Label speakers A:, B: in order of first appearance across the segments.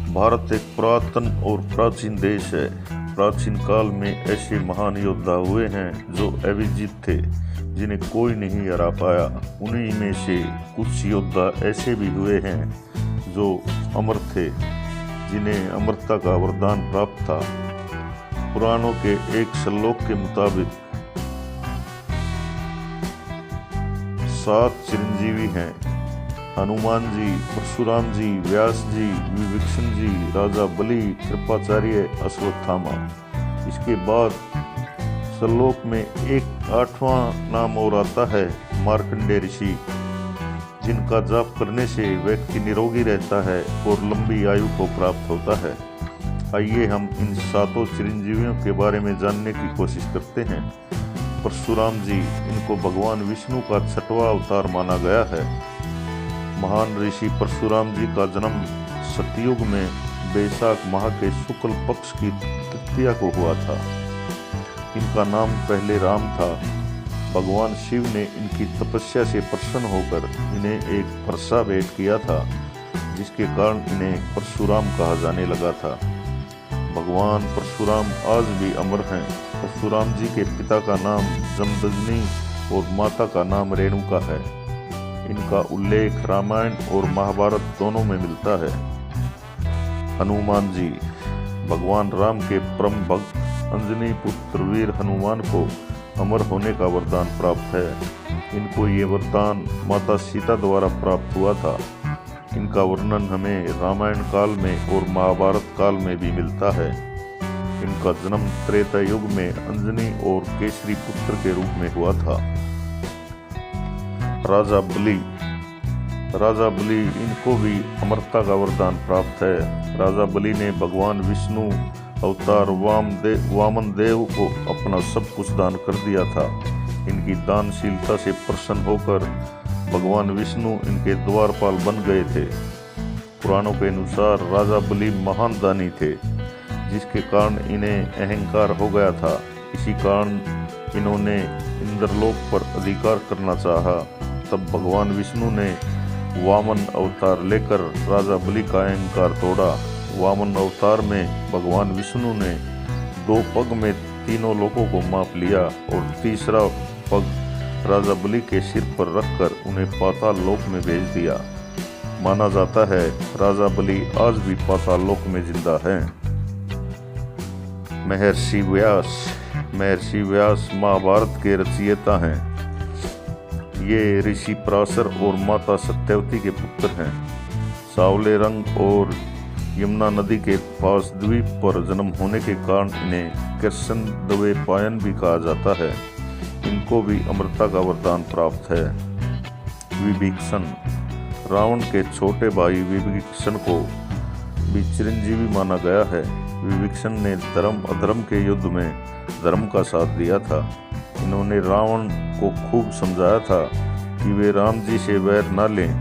A: भारत एक पुरातन और प्राचीन देश है। प्राचीन काल में ऐसे महान योद्धा हुए हैं जो अविजित थे, जिन्हें कोई नहीं हरा पाया। उन्हीं में से कुछ योद्धा ऐसे भी हुए हैं जो अमर थे, जिन्हें अमरता का वरदान प्राप्त था। पुराणों के एक श्लोक के मुताबिक 7 चिरंजीवी हैं: हनुमान जी, परशुराम जी, व्यास जी, विभीषण जी, राजा बलि, कृपाचार्य, अश्वत्थामा। इसके बाद श्लोक में एक 8वां नाम और आता है, मार्कंडेय ऋषि, जिनका जाप करने से व्यक्ति निरोगी रहता है और लंबी आयु को प्राप्त होता है। आइए हम इन 7 चिरंजीवियों के बारे में जानने की कोशिश करते हैं। परशुराम जी, इनको भगवान विष्णु का 6वां अवतार माना गया है। महान ऋषि परशुराम जी का जन्म सतयुग में बैसाख माह के शुक्ल पक्ष की तृतीया को हुआ था। इनका नाम पहले राम था। भगवान शिव ने इनकी तपस्या से प्रसन्न होकर इन्हें एक फरसा भेंट किया था, जिसके कारण इन्हें परशुराम कहा जाने लगा था। भगवान परशुराम आज भी अमर हैं। परशुराम जी के पिता का नाम जमदग्नि और माता का नाम रेणुका है। इनका उल्लेख रामायण और महाभारत दोनों में मिलता है। हनुमान जी, भगवान राम के परम भक्त अंजनी पुत्र वीर हनुमान को अमर होने का वरदान प्राप्त है। इनको ये वरदान माता सीता द्वारा प्राप्त हुआ था। इनका वर्णन हमें रामायण काल में और महाभारत काल में भी मिलता है। इनका जन्म त्रेता युग में अंजनी और केसरी पुत्र के रूप में हुआ था। राजा बलि, इनको भी अमरता का वरदान प्राप्त है। राजा बलि ने भगवान विष्णु अवतार वामन देव को अपना सब कुछ दान कर दिया था। इनकी दानशीलता से प्रसन्न होकर भगवान विष्णु इनके द्वारपाल बन गए थे। पुराणों के अनुसार राजा बलि महान दानी थे, जिसके कारण इन्हें अहंकार हो गया था। इसी कारण इन्होंने इंद्रलोक पर अधिकार करना चाहा। तब भगवान विष्णु ने वामन अवतार लेकर राजा बलि का अहंकार तोड़ा। वामन अवतार में भगवान विष्णु ने 2 पग में तीनों लोकों को माप लिया और तीसरा पग राजा बलि के सिर पर रखकर उन्हें पाताल लोक में भेज दिया। माना जाता है राजा बलि आज भी पाताल लोक में जिंदा हैं। महर्षि व्यास महाभारत के रचयिता हैं। ये ऋषि पराशर और माता सत्यवती के पुत्र हैं। सांवले रंग और यमुना नदी के पास द्वीप पर जन्म होने के कारण इन्हें कृष्ण द्वैपायन भी कहा जाता है। इनको भी अमरता का वरदान प्राप्त है। विभीषण, रावण के छोटे भाई विभीषण को भी चिरंजीवी माना गया है। विभीषण ने धर्म अधर्म के युद्ध में धर्म का साथ दिया था। इन्होंने रावण को खूब समझाया था कि वे राम जी से वैर न लें,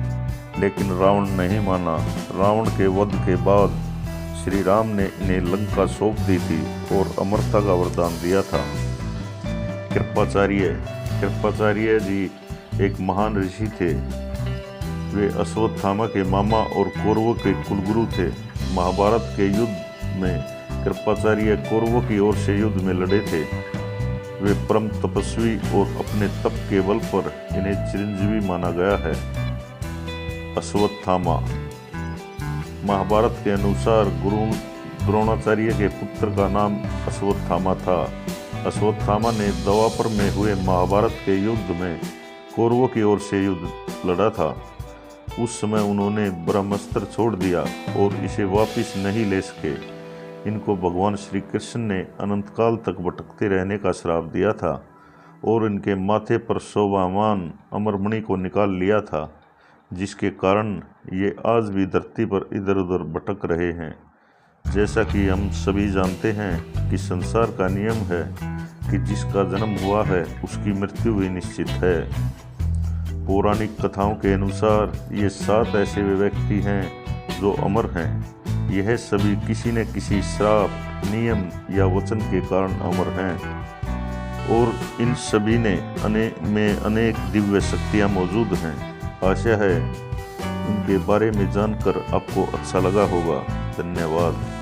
A: लेकिन रावण नहीं माना। रावण के वध के बाद श्री राम ने इन्हें लंका सौंप दी थी और अमरता का वरदान दिया था। कृपाचार्य जी एक महान ऋषि थे। वे अश्वत्थामा के मामा और कौरवों के कुलगुरु थे। महाभारत के युद्ध में कृपाचार्य कौरवों की ओर से युद्ध में लड़े थे। वे परम तपस्वी और अपने तप के बल पर इन्हें चिरंजीवी माना गया है। अश्वत्थामा, महाभारत के अनुसार गुरु द्रोणाचार्य के पुत्र का नाम अश्वत्थामा था। अश्वत्थामा ने द्वापर में हुए महाभारत के युद्ध में कौरवों की ओर से युद्ध लड़ा था। उस समय उन्होंने ब्रह्मास्त्र छोड़ दिया और इसे वापस नहीं ले सके। इनको भगवान श्री कृष्ण ने अनंत काल तक भटकते रहने का श्राप दिया था और इनके माथे पर शोभामान अमरमणि को निकाल लिया था, जिसके कारण ये आज भी धरती पर इधर उधर भटक रहे हैं। जैसा कि हम सभी जानते हैं कि संसार का नियम है कि जिसका जन्म हुआ है उसकी मृत्यु भी निश्चित है। पौराणिक कथाओं के अनुसार ये 7 ऐसे व्यक्ति हैं जो अमर हैं। यह सभी किसी न किसी श्राप, नियम या वचन के कारण अमर हैं और इन सभी में अनेक दिव्य शक्तियाँ मौजूद हैं। आशा है इनके बारे में जानकर आपको अच्छा लगा होगा। धन्यवाद।